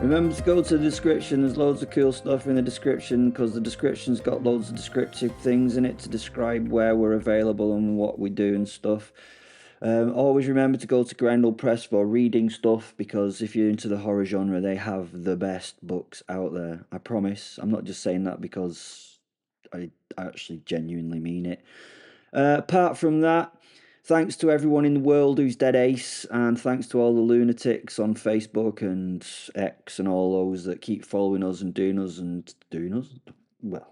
Remember to go to the description. There's loads of cool stuff in the description, because the description's got loads of descriptive things in it to describe where we're available and what we do and stuff. Always remember to go to Grendel Press for reading stuff, because if you're into the horror genre, they have the best books out there. I promise. I'm not just saying that because I actually genuinely mean it. Apart from that, thanks to everyone in the world who's dead ace, and thanks to all the lunatics on Facebook and X and all those that keep following us and doing us. Well,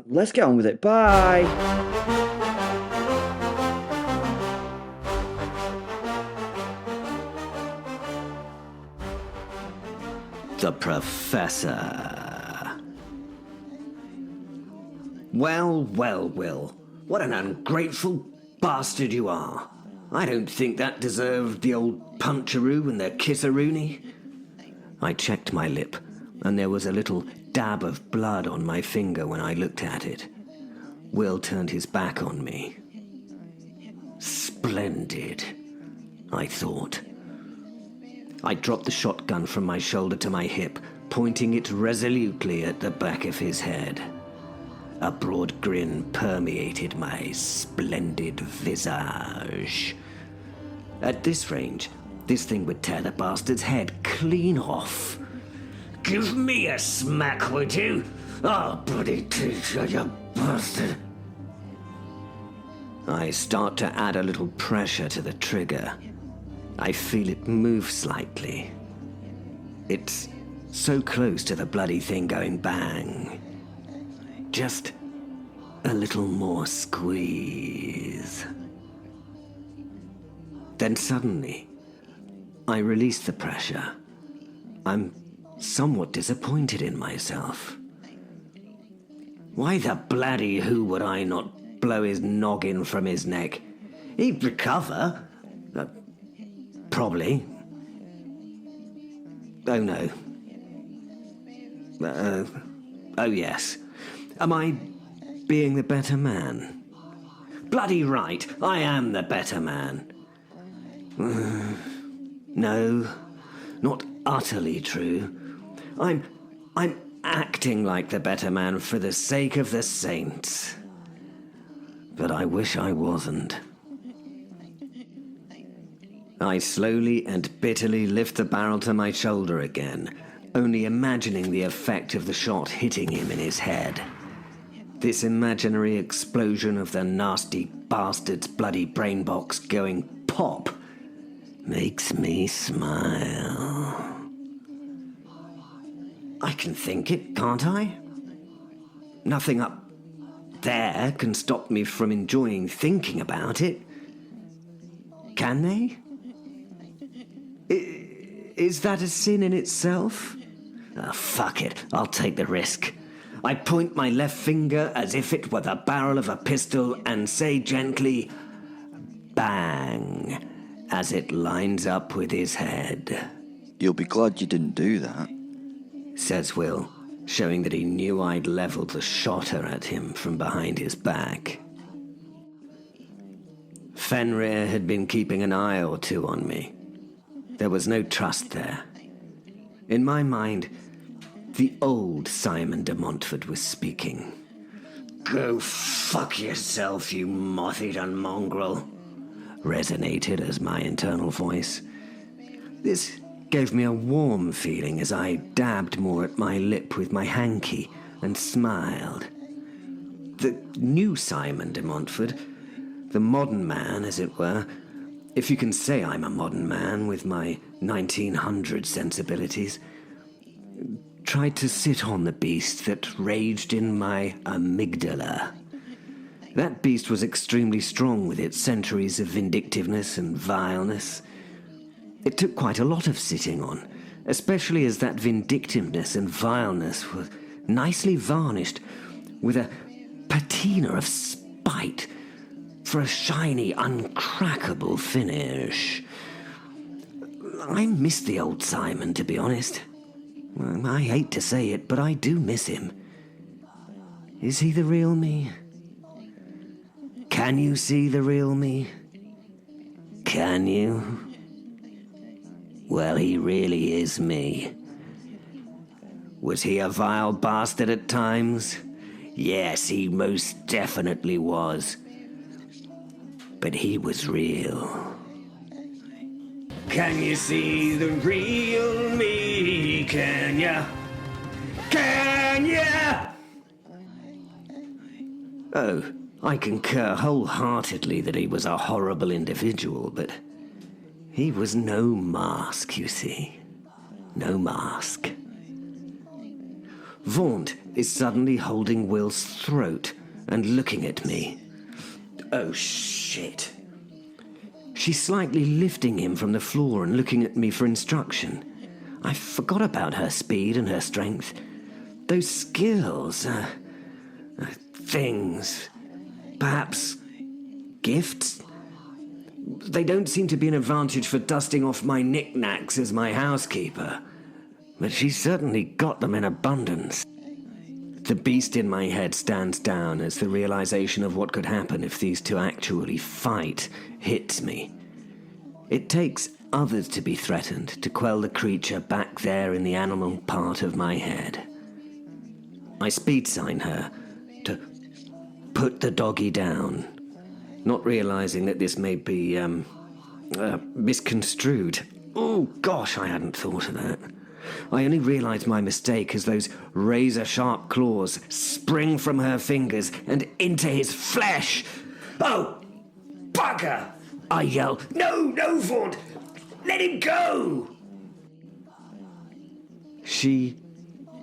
let's get on with it. Bye. The Professor. Well, Will. What an ungrateful bastard you are. I don't think that deserved the old puncheroo and the kissaroony. I checked my lip, and there was a little dab of blood on my finger when I looked at it. Will turned his back on me. Splendid, I thought. I dropped the shotgun from my shoulder to my hip, pointing it resolutely at the back of his head. A broad grin permeated my splendid visage. At this range, this thing would tear the bastard's head clean off. Give me a smack, would you? Oh, bloody teacher, you bastard. I start to add a little pressure to the trigger. I feel it move slightly. It's so close to the bloody thing going bang. Just a little more squeeze. Then suddenly, I release the pressure. I'm somewhat disappointed in myself. Why the bloody who would I not blow his noggin from his neck? He'd recover. Probably. Oh no. Oh yes. Am I being the better man? Bloody right, I am the better man. No, not utterly true. I'm acting like the better man for the sake of the saints. But I wish I wasn't. I slowly and bitterly lift the barrel to my shoulder again, only imagining the effect of the shot hitting him in his head. This imaginary explosion of the nasty bastard's bloody brain box going pop makes me smile. I can think it, can't I? Nothing up there can stop me from enjoying thinking about it. Can they? Is that a sin in itself? Oh, fuck it, I'll take the risk. I point my left finger as if it were the barrel of a pistol and say gently, bang, as it lines up with his head. You'll be glad you didn't do that, says Will, showing that he knew I'd leveled the shotter at him from behind his back. Fenrir had been keeping an eye or two on me. There was no trust there. In my mind, the old Simon de Montfort was speaking. Go fuck yourself, you moth-eaten mongrel, resonated as my internal voice. This gave me a warm feeling as I dabbed more at my lip with my hanky and smiled. The new Simon de Montfort, the modern man, as it were, if you can say I'm a modern man with my 1900 sensibilities, tried to sit on the beast that raged in my amygdala. That beast was extremely strong with its centuries of vindictiveness and vileness. It took quite a lot of sitting on, especially as that vindictiveness and vileness were nicely varnished with a patina of spite for a shiny, uncrackable finish. I miss the old Simon, to be honest. I hate to say it, but I do miss him. Is he the real me? Can you see the real me? Can you? Well, he really is me. Was he a vile bastard at times? Yes, he most definitely was. But he was real. Can you see the real me? Can ya? Can ya? Oh, I concur wholeheartedly that he was a horrible individual, but he was no mask, you see. No mask. Vaunt is suddenly holding Will's throat and looking at me. Oh, shit. She's slightly lifting him from the floor and looking at me for instruction. I forgot about her speed and her strength. Those skills, things, perhaps gifts? They don't seem to be an advantage for dusting off my knickknacks as my housekeeper, but she's certainly got them in abundance. The beast in my head stands down as the realization of what could happen if these two actually fight hits me. It takes others to be threatened to quell the creature back there in the animal part of my head. I speed sign her to put the doggy down, not realizing that this may be misconstrued. Oh gosh, I hadn't thought of that. I only realized my mistake as those razor-sharp claws spring from her fingers and into his flesh. Oh, bugger! I yell, no, Vaunt! Let him go! She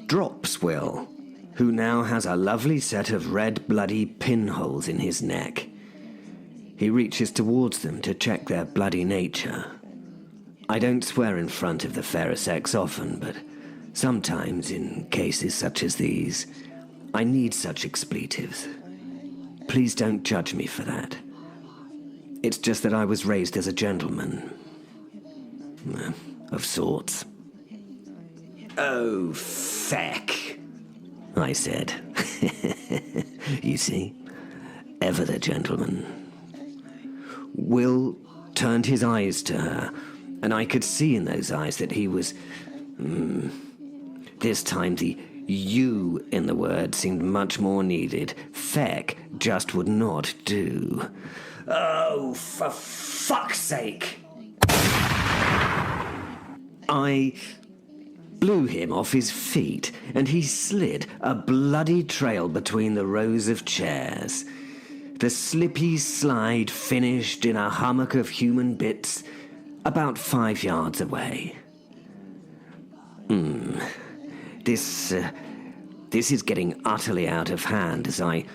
drops Will, who now has a lovely set of red bloody pinholes in his neck. He reaches towards them to check their bloody nature. I don't swear in front of the fairer sex often, but sometimes, in cases such as these, I need such expletives. Please don't judge me for that. It's just that I was raised as a gentleman. Of sorts. Oh, feck, I said. You see, ever the gentleman. Will turned his eyes to her, and I could see in those eyes that he was... This time the you in the word seemed much more needed. Feck just would not do. Oh, for fuck's sake! I blew him off his feet, and he slid a bloody trail between the rows of chairs. The slippy slide finished in a hummock of human bits about 5 yards away. This is getting utterly out of hand as I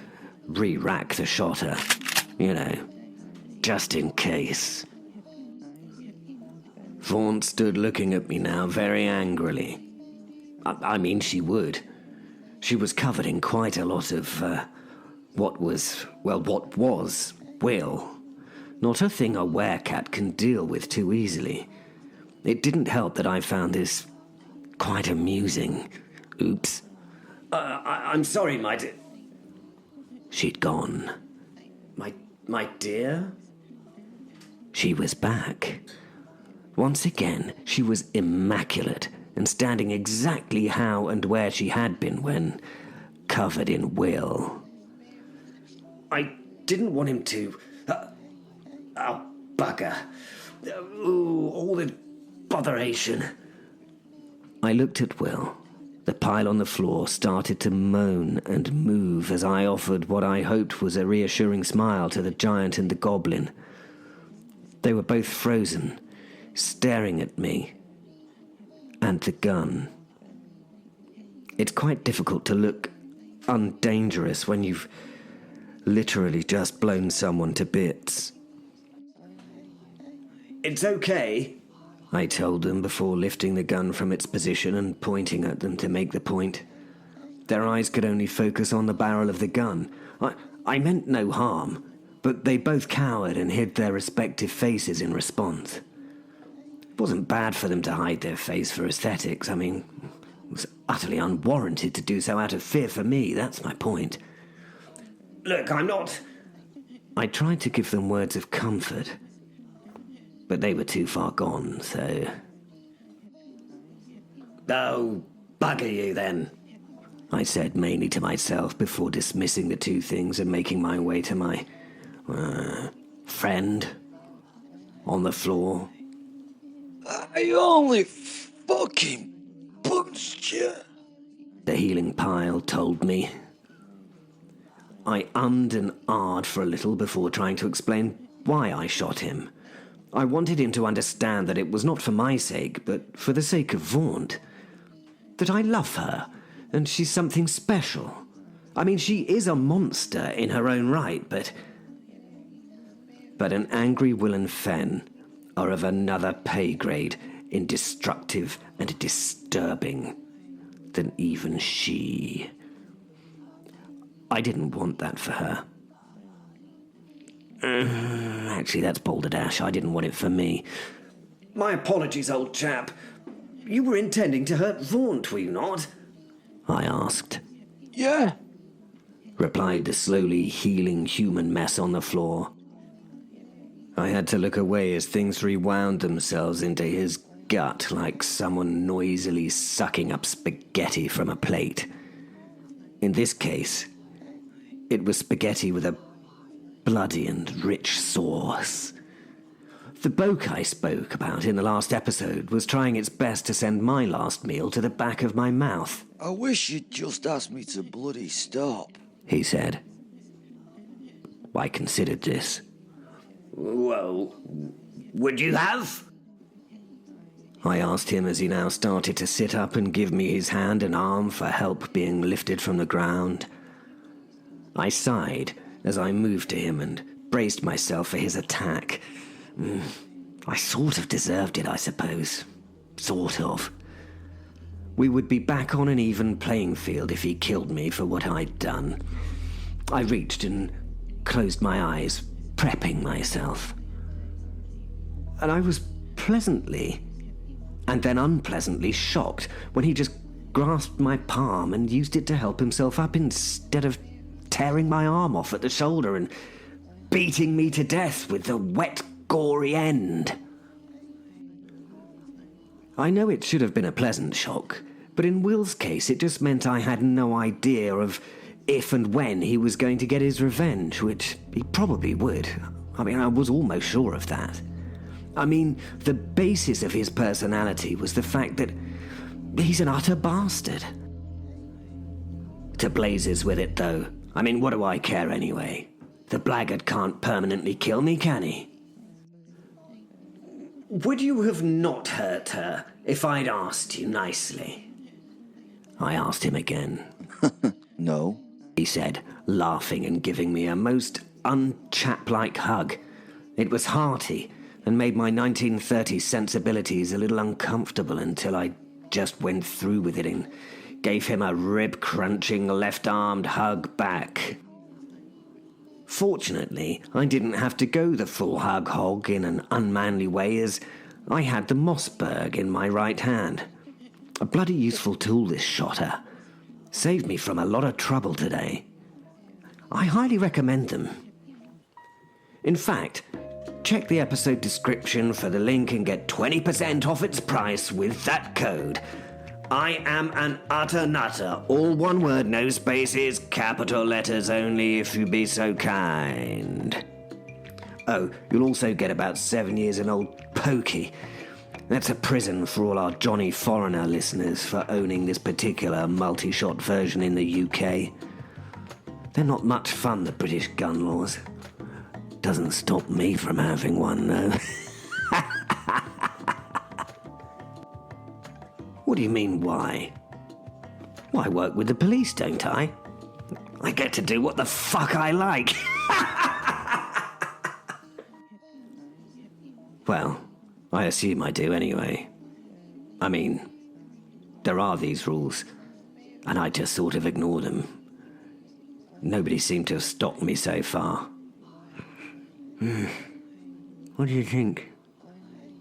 re-rack the shotter. You know, just in case. Vaunt stood looking at me now very angrily. I mean, she would. She was covered in quite a lot of, what was Will. Not a thing a werecat can deal with too easily. It didn't help that I found this quite amusing. Oops. I'm sorry, my dear. She'd gone. My dear? She was back. Once again, she was immaculate and standing exactly how and where she had been when covered in Will. I didn't want him to... Oh, bugger. All the botheration. I looked at Will. The pile on the floor started to moan and move as I offered what I hoped was a reassuring smile to the giant and the goblin. They were both frozen, staring at me and the gun. It's quite difficult to look undangerous when you've literally just blown someone to bits. It's okay, I told them before lifting the gun from its position and pointing at them to make the point. Their eyes could only focus on the barrel of the gun. I meant no harm, but they both cowered and hid their respective faces in response. It wasn't bad for them to hide their face for aesthetics. I mean, it was utterly unwarranted to do so out of fear for me, that's my point. Look, I'm not... I tried to give them words of comfort, but they were too far gone, so Oh, bugger you then, I said mainly to myself before dismissing the two things and making my way to my friend on the floor. I only fucking punched you, The healing pile told me. I ummed and ahed for a little before trying to explain why I shot him. I wanted him to understand that it was not for my sake, but for the sake of Vaunt. That I love her, and she's something special. I mean, she is a monster in her own right, but an angry Will and Fen are of another pay grade in destructive and disturbing than even she. I didn't want that for her. Actually, that's balderdash. I didn't want it for me. My apologies, old chap. You were intending to hurt Vaunt, were you not? I asked. Yeah. Replied the slowly healing human mess on the floor. I had to look away as things rewound themselves into his gut like someone noisily sucking up spaghetti from a plate. In this case, it was spaghetti with a bloody and rich sauce. The boke I spoke about in the last episode was trying its best to send my last meal to the back of my mouth. I wish you'd just asked me to bloody stop, he said. I considered this. Well, would you have? I asked him as he now started to sit up and give me his hand and arm for help being lifted from the ground. I sighed as I moved to him and braced myself for his attack. I sort of deserved it, I suppose. Sort of. We would be back on an even playing field if he killed me for what I'd done. I reached and closed my eyes, prepping myself. And I was pleasantly, and then unpleasantly shocked when he just grasped my palm and used it to help himself up instead of tearing my arm off at the shoulder and beating me to death with the wet, gory end. I know it should have been a pleasant shock, but in Will's case it just meant I had no idea of if and when he was going to get his revenge, which he probably would. I mean, I was almost sure of that. I mean, the basis of his personality was the fact that he's an utter bastard. To blazes with it, though. I mean, what do I care anyway? The blackguard can't permanently kill me, can he? Would you have not hurt her if I'd asked you nicely? I asked him again. No, he said, laughing and giving me a most unchap-like hug. It was hearty and made my 1930s sensibilities a little uncomfortable until I just went through with it and gave him a rib-crunching left-armed hug back. Fortunately, I didn't have to go the full hug hog in an unmanly way, as I had the Mossberg in my right hand. A bloody useful tool, this shotter. Saved me from a lot of trouble today. I highly recommend them. In fact, check the episode description for the link and get 20% off its price with that code. I am an utter nutter. All one word, no spaces, capital letters only if you be so kind. Oh, you'll also get about 7 years in old pokey. That's a prison for all our Johnny Foreigner listeners for owning this particular multi-shot version in the UK. They're not much fun, the British gun laws. Doesn't stop me from having one, though. What do you mean, why? Well, I work with the police, don't I? I get to do what the fuck I like. Well, I assume I do anyway. I mean, there are these rules, and I just sort of ignore them. Nobody seemed to have stopped me so far. What do you think?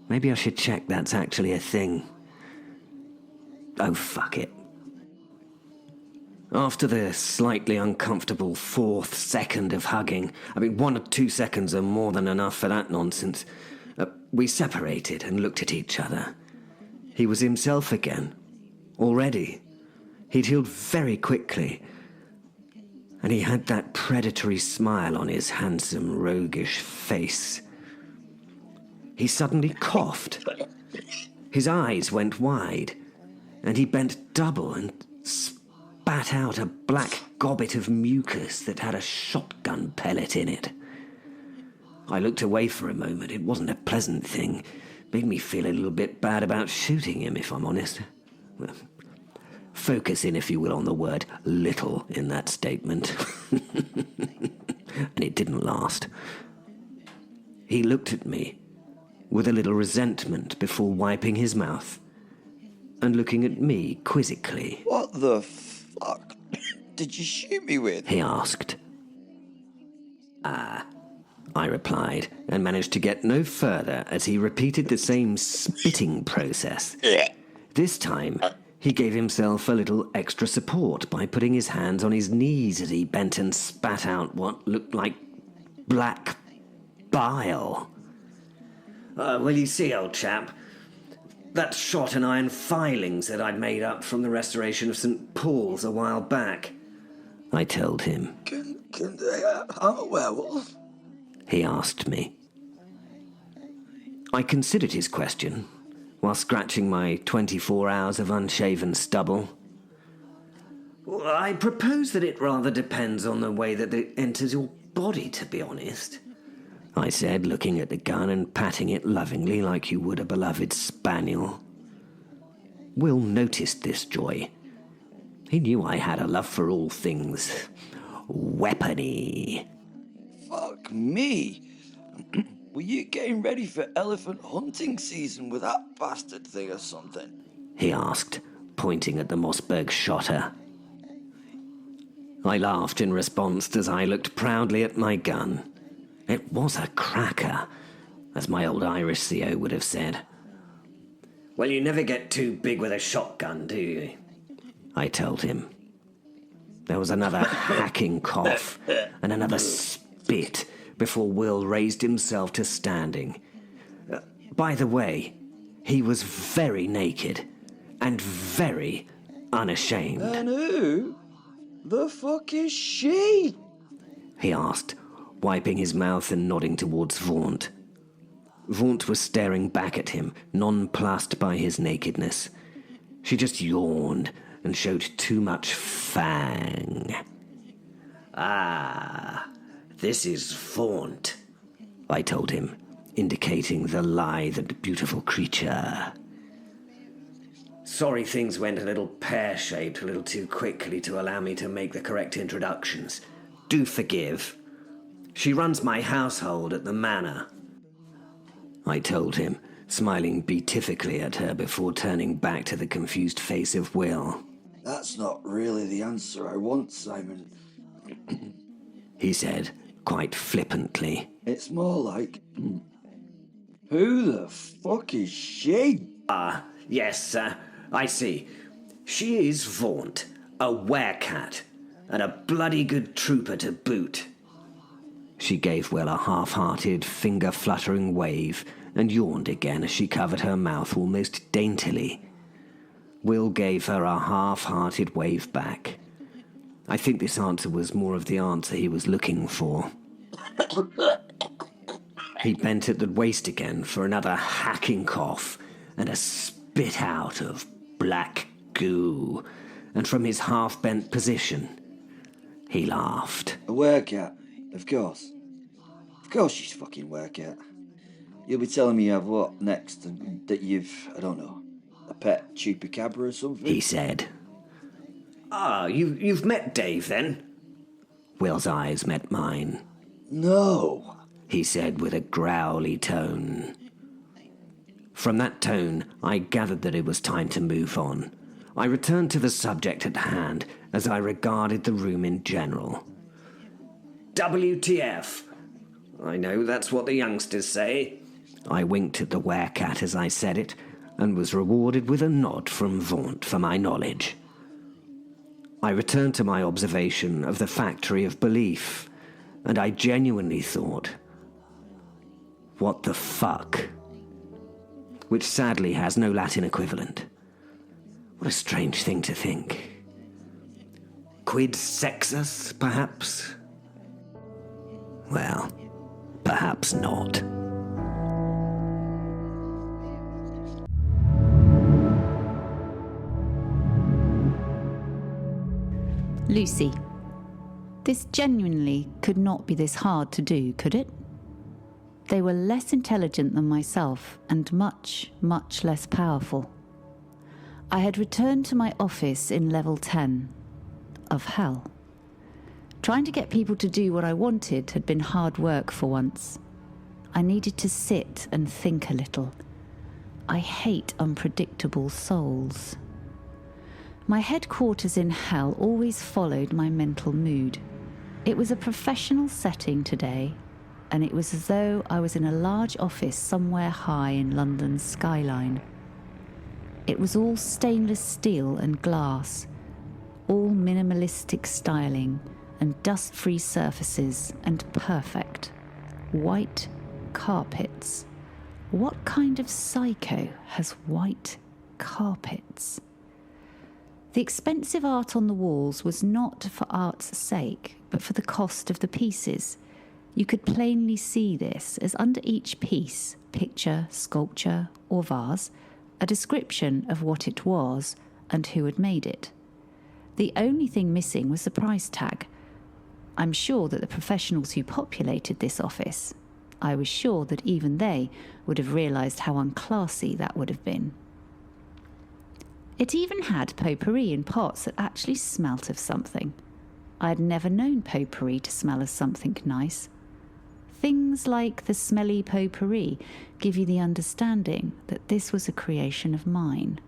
Maybe I should check that's actually a thing. Oh, fuck it. After the slightly uncomfortable 4th second of hugging, 1 or 2 seconds are more than enough for that nonsense, we separated and looked at each other. He was himself again, Already, he'd healed very quickly, and he had that predatory smile on his handsome, roguish face. He suddenly coughed. His eyes went wide, and he bent double and spat out a black gobbet of mucus that had a shotgun pellet in it. I looked away for a moment. It wasn't a pleasant thing. Made me feel a little bit bad about shooting him, if I'm honest. Well, focus in, if you will, on the word little in that statement. And it didn't last. He looked at me with a little resentment before wiping his mouth and looking at me quizzically. What the fuck did you shoot me with? He asked. I replied, and managed to get no further as he repeated the same spitting process. This time, he gave himself a little extra support by putting his hands on his knees as he bent and spat out what looked like black bile. Well, you see, old chap, that shot and iron filings that I'd made up from the restoration of St. Paul's a while back, I told him. Can they harm a werewolf? He asked me. I considered his question while scratching my 24 hours of unshaven stubble. Well, I propose that it rather depends on the way that it enters your body, to be honest, I said, looking at the gun and patting it lovingly like you would a beloved spaniel. Will noticed this joy. He knew I had a love for all things weapony. Fuck me. Were you getting ready for elephant hunting season with that bastard thing or something? He asked, pointing at the Mossberg shotter. I laughed in response as I looked proudly at my gun. It was a cracker, as my old Irish CO would have said. Well, you never get too big with a shotgun, do you? I told him. There was another hacking cough and another spit before Will raised himself to standing. By the way, he was very naked and very unashamed. And who the fuck is she? He asked, wiping his mouth and nodding towards Vaunt. Vaunt was staring back at him, nonplussed by his nakedness. She just yawned and showed too much fang. Ah, this is Vaunt, I told him, indicating the lithe and beautiful creature. Sorry things went a little pear-shaped a little too quickly to allow me to make the correct introductions. Do forgive. She runs my household at the manor, I told him, smiling beatifically at her before turning back to the confused face of Will. That's not really the answer I want, Simon. He said, quite flippantly. It's more like, who the fuck is she? Yes, I see. She is Vaunt, a werecat, and a bloody good trooper to boot. She gave Will a half-hearted, finger-fluttering wave and yawned again as she covered her mouth almost daintily. Will gave her a half-hearted wave back. I think this answer was more of the answer he was looking for. He bent at the waist again for another hacking cough and a spit out of black goo, and from his half-bent position, he laughed. A werecat, of course. Of course she's fucking werecat. You'll be telling me you have what next, and that you've, I don't know, a pet chupacabra or something? He said. You've met Dave, then? Will's eyes met mine. No, He said with a growly tone. From that tone, I gathered that it was time to move on. I returned to the subject at hand as I regarded the room in general. WTF. I know that's what the youngsters say. I winked at the werecat as I said it, and was rewarded with a nod from Vaunt for my knowledge. I returned to my observation of the factory of belief, and I genuinely thought, what the fuck? Which sadly has no Latin equivalent. What a strange thing to think. Quid sexus, perhaps? Well, perhaps not. Lucy, this genuinely could not be this hard to do, could it? They were less intelligent than myself and much, much less powerful. I had returned to my office in level 10 of hell. Trying to get people to do what I wanted had been hard work for once. I needed to sit and think a little. I hate unpredictable souls. My headquarters in hell always followed my mental mood. It was a professional setting today, and it was as though I was in a large office somewhere high in London's skyline. It was all stainless steel and glass, all minimalistic styling and dust-free surfaces and perfect white carpets. What kind of psycho has white carpets? The expensive art on the walls was not for art's sake, but for the cost of the pieces. You could plainly see this, as under each piece, picture, sculpture, or vase, a description of what it was and who had made it. The only thing missing was the price tag. I'm sure that the professionals who populated this office, I was sure that even they would have realised how unclassy that would have been. It even had potpourri in pots that actually smelt of something. I had never known potpourri to smell of something nice. Things like the smelly potpourri give you the understanding that this was a creation of mine.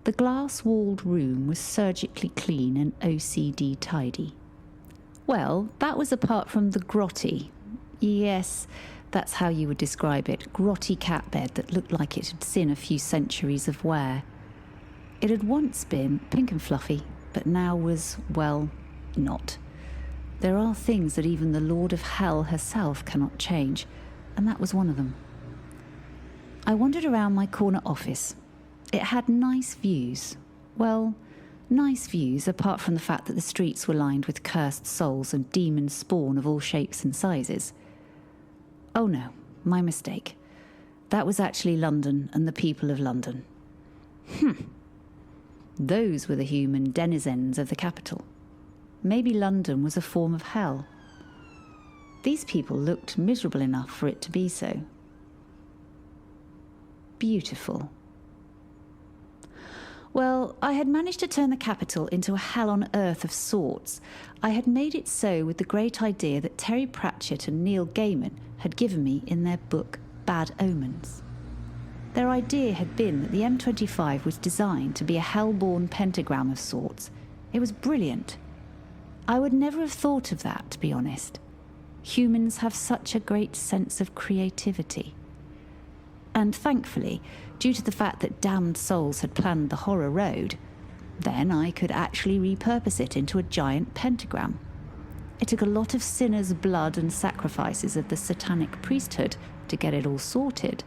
The glass-walled room was surgically clean and OCD tidy. Well, that was apart from the grotty. Yes, that's how you would describe it. Grotty cat bed that looked like it had seen a few centuries of wear. It had once been pink and fluffy, but now was, well, not. There are things that even the Lord of Hell herself cannot change, and that was one of them. I wandered around my corner office. It had nice views. Well, nice views apart from the fact that the streets were lined with cursed souls and demon spawn of all shapes and sizes. Oh no, my mistake. That was actually London and the people of London. Those were the human denizens of the capital. Maybe London was a form of hell. These people looked miserable enough for it to be so. Beautiful. Well, I had managed to turn the capital into a hell on earth of sorts. I had made it so with the great idea that Terry Pratchett and Neil Gaiman had given me in their book Bad Omens. Their idea had been that the M25 was designed to be a hell-born pentagram of sorts. It was brilliant. I would never have thought of that, to be honest. Humans have such a great sense of creativity. And thankfully, due to the fact that damned souls had planned the horror road, then I could actually repurpose it into a giant pentagram. It took a lot of sinners' blood and sacrifices of the satanic priesthood to get it all sorted,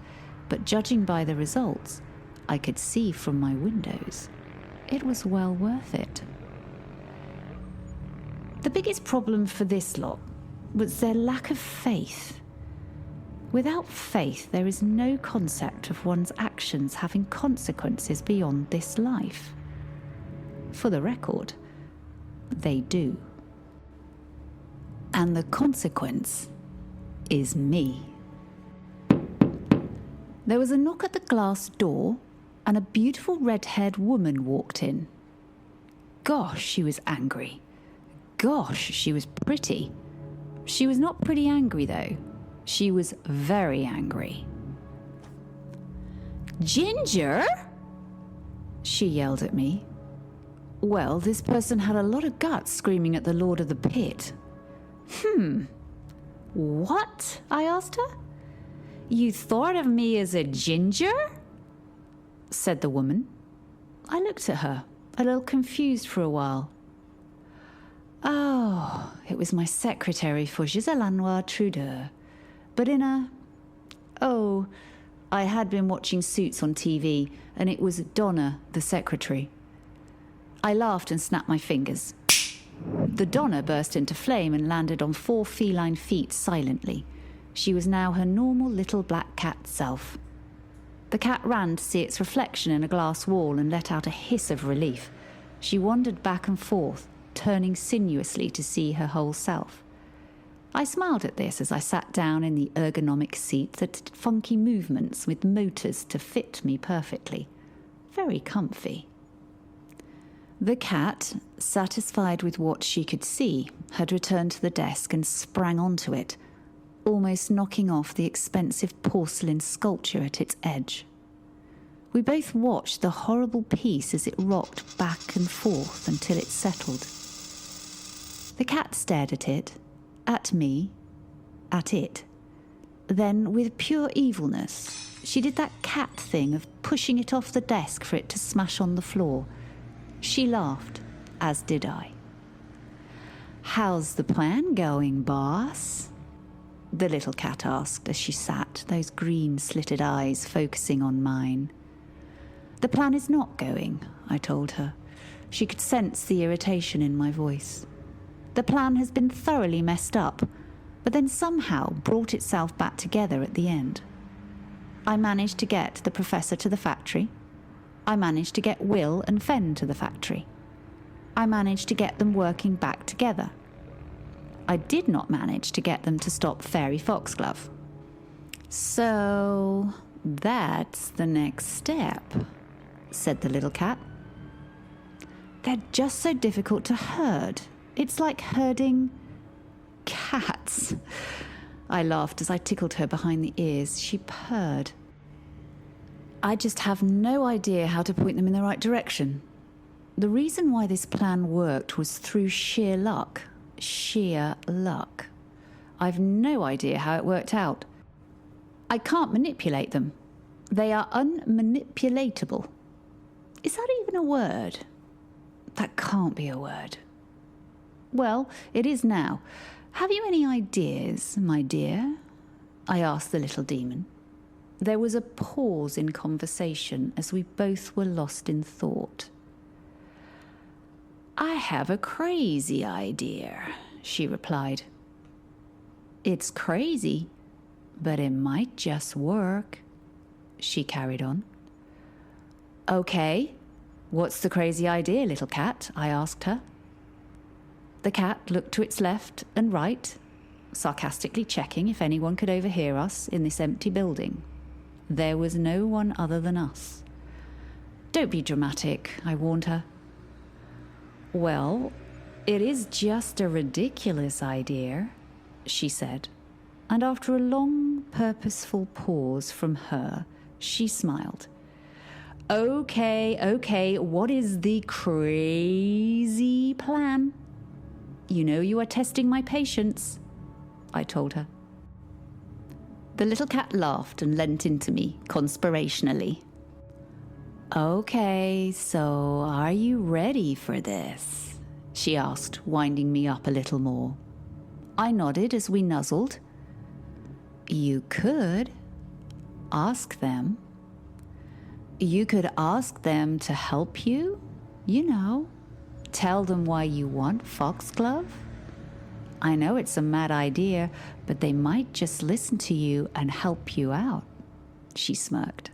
but judging by the results, I could see from my windows. It was well worth it. The biggest problem for this lot was their lack of faith. Without faith, there is no concept of one's actions having consequences beyond this life. For the record, they do. And the consequence is me. There was a knock at the glass door, and a beautiful red-haired woman walked in. Gosh, she was angry. Gosh, she was pretty. She was not pretty angry, though. She was very angry. "Ginger?" she yelled at me. Well, this person had a lot of guts screaming at the Lord of the Pit. What? I asked her. "You thought of me as a ginger?" said the woman. I looked at her, a little confused for a while. Oh, it was my secretary for Giselle Lanois Trudeau, but in a... Oh, I had been watching Suits on TV, and it was Donna, the secretary. I laughed and snapped my fingers. The Donna burst into flame and landed on 4 feline feet silently. She was now her normal little black cat self. The cat ran to see its reflection in a glass wall and let out a hiss of relief. She wandered back and forth, turning sinuously to see her whole self. I smiled at this as I sat down in the ergonomic seat that did funky movements with motors to fit me perfectly. Very comfy. The cat, satisfied with what she could see, had returned to the desk and sprang onto it, almost knocking off the expensive porcelain sculpture at its edge. We both watched the horrible piece as it rocked back and forth until it settled. The cat stared at it, at me, at it. Then, with pure evilness, she did that cat thing of pushing it off the desk for it to smash on the floor. She laughed, as did I. "How's the plan going, boss?" the little cat asked as she sat, those green slitted eyes focusing on mine. "The plan is not going," I told her. She could sense the irritation in my voice. "The plan has been thoroughly messed up, but then somehow brought itself back together at the end. I managed to get the professor to the factory. I managed to get Will and Fen to the factory. I managed to get them working back together. I did not manage to get them to stop Fairy Foxglove. So that's the next step," said the little cat. "They're just so difficult to herd. It's like herding cats." I laughed as I tickled her behind the ears. She purred. "I just have no idea how to point them in the right direction. The reason why this plan worked was through sheer luck. Sheer luck. I've no idea how it worked out. I can't manipulate them. They are unmanipulatable. Is that even a word? That can't be a word. Well, it is now. Have you any ideas, my dear?" I asked the little demon. There was a pause in conversation as we both were lost in thought. "I have a crazy idea," she replied. "It's crazy, but it might just work," she carried on. "Okay, what's the crazy idea, little cat?" I asked her. The cat looked to its left and right, sarcastically checking if anyone could overhear us in this empty building. There was no one other than us. "Don't be dramatic," I warned her. "Well, it is just a ridiculous idea," she said, and after a long, purposeful pause from her, she smiled. Okay, what is the crazy plan?" "You know you are testing my patience," I told her. The little cat laughed and leant into me, conspirationally. "Okay, so are you ready for this?" she asked, winding me up a little more. I nodded as we nuzzled. "You could ask them. You could ask them to help you, tell them why you want Foxglove. I know it's a mad idea, but they might just listen to you and help you out," she smirked.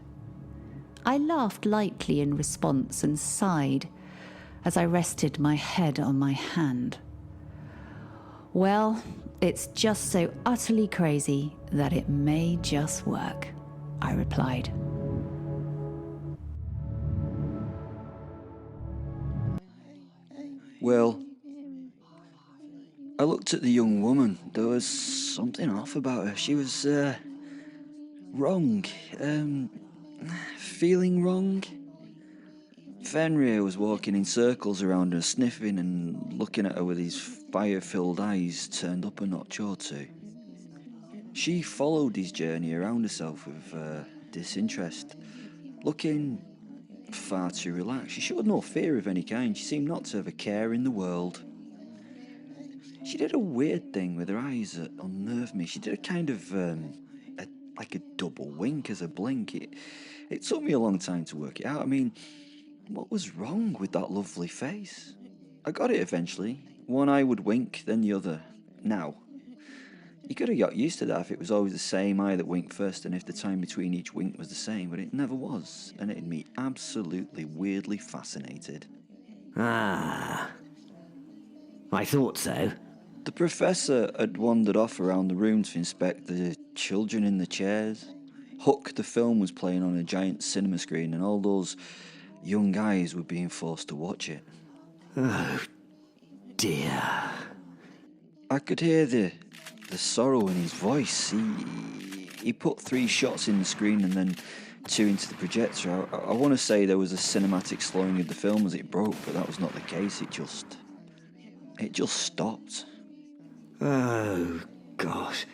I laughed lightly in response and sighed as I rested my head on my hand. "Well, it's just so utterly crazy that it may just work," I replied. Well, I looked at the young woman. There was something off about her. She was, wrong. Feeling wrong. Fenrir was walking in circles around her, sniffing and looking at her with his fire-filled eyes turned up a notch or two. She followed his journey around herself with disinterest, looking far too relaxed. She showed no fear of any kind. She seemed not to have a care in the world. She did a weird thing with her eyes that unnerved me. She did a kind of a like a double wink as a blink. It took me a long time to work it out. I mean, what was wrong with that lovely face? I got it eventually. One eye would wink, then the other. Now, you could have got used to that if it was always the same eye that winked first and if the time between each wink was the same, but it never was, and it had me absolutely weirdly fascinated. Ah, I thought so. The professor had wandered off around the room to inspect the children in the chairs. Hook, the film, was playing on a giant cinema screen, and all those young guys were being forced to watch it. Oh, dear. I could hear the sorrow in his voice. He put 3 shots in the screen and then 2 into the projector. I want to say there was a cinematic slowing of the film as it broke, but that was not the case. It just stopped. Oh, gosh.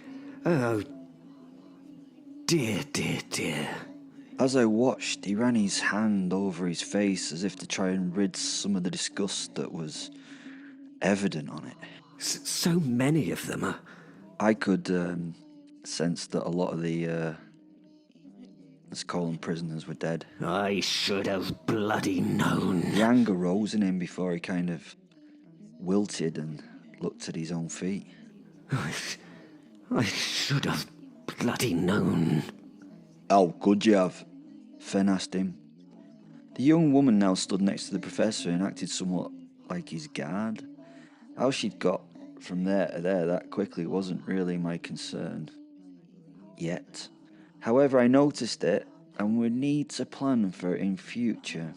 Oh, dear, dear, dear. As I watched, he ran his hand over his face as if to try and rid some of the disgust that was evident on it. So many of them are... I could sense that a lot of the, let's call them prisoners, were dead. I should have bloody known. The anger rose in him before he kind of wilted and looked at his own feet. I should have bloody known. How could you have? Fen asked him. The young woman now stood next to the professor and acted somewhat like his guard. How she'd got from there to there that quickly wasn't really my concern. Yet. However, I noticed it and would need to plan for it in future.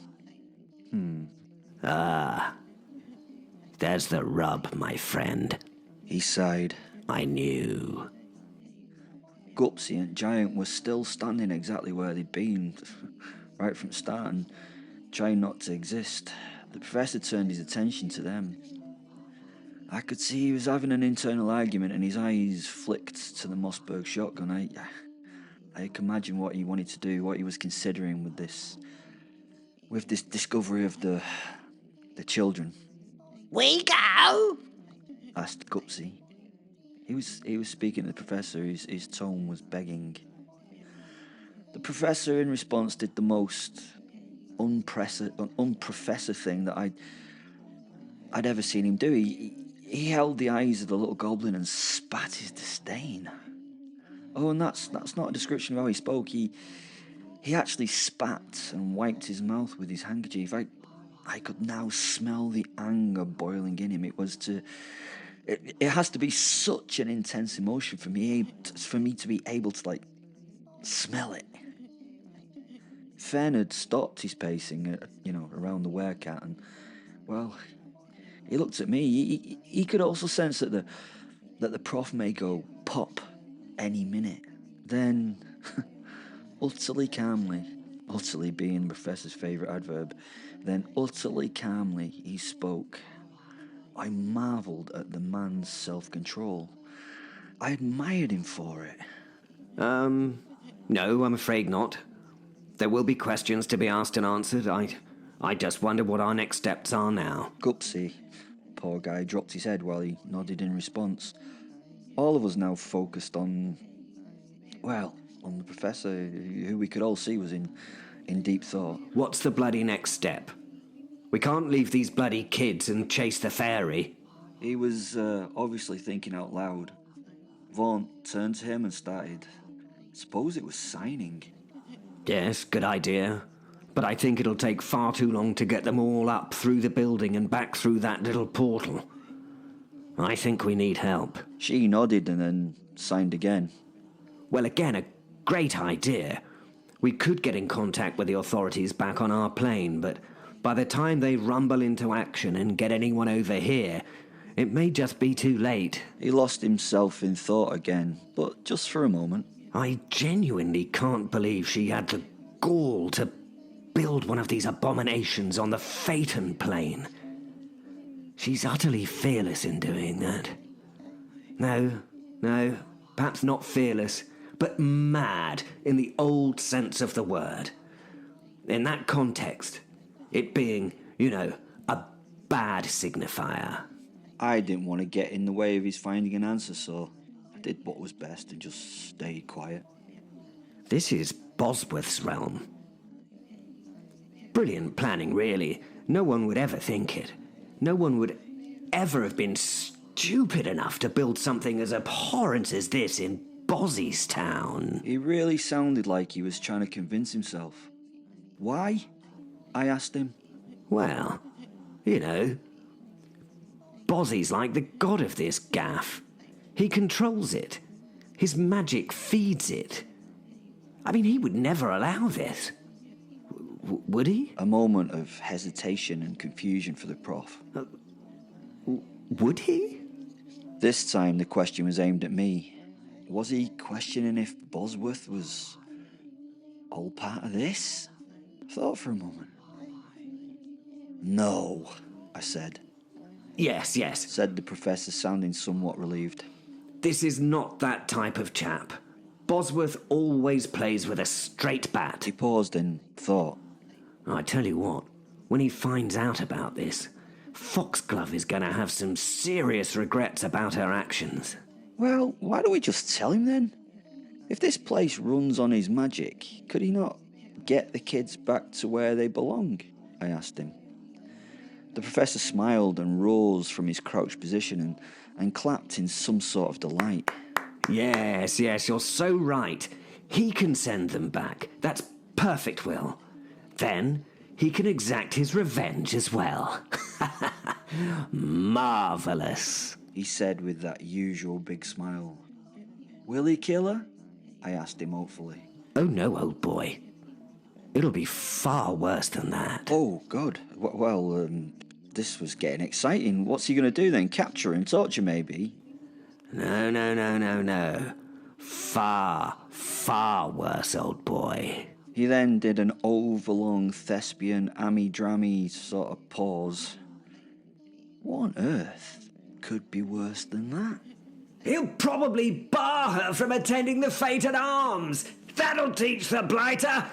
Ah. There's the rub, my friend. He sighed. I knew. Gupsy and Giant were still standing exactly where they'd been, right from start, and trying not to exist. The professor turned his attention to them. I could see he was having an internal argument, and his eyes flicked to the Mossberg shotgun. I can imagine what he wanted to do, what he was considering with this discovery of the children. We go! Asked Gupsy. He was speaking to the professor. His tone was begging. The professor, in response, did the most unprofessor thing that I'd ever seen him do. He held the eyes of the little goblin and spat his disdain. Oh, and that's not a description of how he spoke. He actually spat and wiped his mouth with his handkerchief. I could now smell the anger boiling in him. It has to be such an intense emotion for me to be able to, like, smell it. Fen had stopped his pacing, around the werecat, and, well, he looked at me. He could also sense that the prof may go pop any minute. Then, utterly calmly, utterly being the professor's favourite adverb, then utterly calmly he spoke. I marvelled at the man's self-control. I admired him for it. No, I'm afraid not. There will be questions to be asked and answered. I just wonder what our next steps are now. Gupsy, poor guy, dropped his head while he nodded in response. All of us now focused on the professor, who we could all see was in deep thought. What's the bloody next step? We can't leave these bloody kids and chase the fairy. He was obviously thinking out loud. Vaughn turned to him and started. Suppose it was signing. Yes, good idea. But I think it'll take far too long to get them all up through the building and back through that little portal. I think we need help. She nodded and then signed again. Well, again, a great idea. We could get in contact with the authorities back on our plane, but by the time they rumble into action and get anyone over here, it may just be too late. He lost himself in thought again, but just for a moment. I genuinely can't believe she had the gall to build one of these abominations on the Phaeton plane. She's utterly fearless in doing that. No, perhaps not fearless, but mad in the old sense of the word. In that context, it being, a bad signifier. I didn't want to get in the way of his finding an answer, so I did what was best and just stayed quiet. This is Bosworth's realm. Brilliant planning, really. No one would ever think it. No one would ever have been stupid enough to build something as abhorrent as this in Bozzy's town. He really sounded like he was trying to convince himself. Why? I asked him. Well, you know, Bozzy's like the god of this gaff. He controls it. His magic feeds it. I mean, he would never allow this. Would he? A moment of hesitation and confusion for the prof. Would he? This time the question was aimed at me. Was he questioning if Bosworth was all part of this? I thought for a moment. No, I said. Yes, Said the professor, sounding somewhat relieved. This is not that type of chap. Bosworth always plays with a straight bat. He paused and thought. I tell you what, when he finds out about this, Foxglove is going to have some serious regrets about her actions. Well, why don't we just tell him then? If this place runs on his magic, could he not get the kids back to where they belong? I asked him. The professor smiled and rose from his crouched position and clapped in some sort of delight. Yes, you're so right. He can send them back. That's perfect, Will. Then he can exact his revenge as well. Marvellous, he said with that usual big smile. Will he kill her? I asked him hopefully. Oh no, old boy. It'll be far worse than that. Oh, God. Well, this was getting exciting. What's he going to do then? Capture him? Torture, maybe? No. Far, far worse, old boy. He then did an overlong thespian, ammy-drammy sort of pause. What on earth could be worse than that? He'll probably bar her from attending the Fate at Arms. That'll teach the blighter.